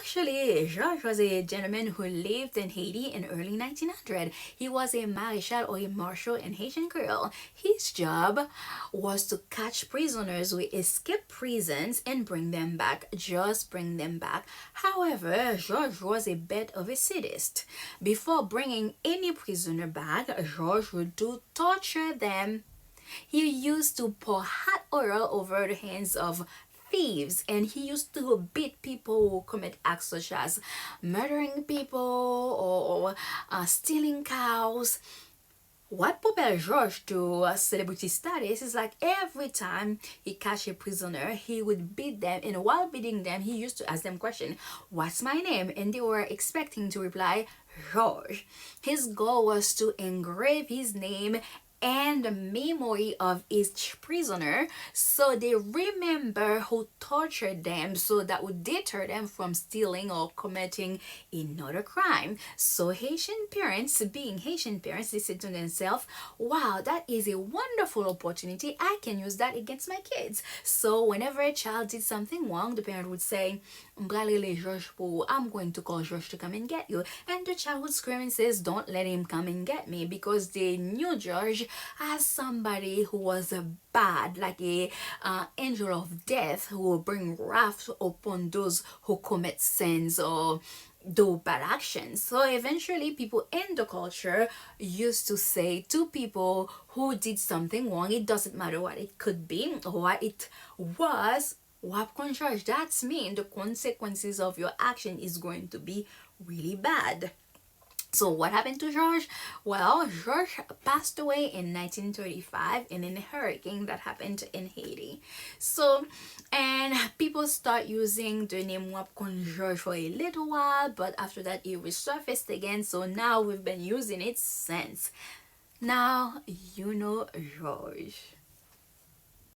Actually, Georges was a gentleman who lived in Haiti in early 1900. He was a Marechal or a Marshal in Haitian Creole. His job was to catch prisoners who escape prisons and bring them back, just bring them back. However, Georges was a bit of a sadist. Before bringing any prisoner back, Georges would do torture them. He used to pour hot oil over the hands of thieves, and he used to beat people who commit acts such as murdering people or stealing cows. What propelled George to celebrity status is like every time he catch a prisoner, he would beat them, and while beating them, he used to ask them question, "What's my name?" And they were expecting to reply, "George." His goal was to engrave his name and the memory of each prisoner so they remember who tortured them, so that would deter them from stealing or committing another crime. So Haitian parents, being Haitian parents, they said to themselves, wow, that is a wonderful opportunity, I can use that against my kids. So whenever a child did something wrong, the parent would say, I'm going to call George to come and get you. And the child would scream and says, don't let him come and get me, because they knew George as somebody who was bad, like a angel of death who will bring wrath upon those who commit sins or do bad actions. So eventually people in the culture used to say to people who did something wrong, it doesn't matter what it could be or what it was, wap kon George, that's mean the consequences of your action is going to be really bad. So what happened to George? Well, George passed away in 1935 in a hurricane that happened in Haiti. So, and people start using the name Wapkon George for a little while, but after that it resurfaced again. So now we've been using it since. Now you know George.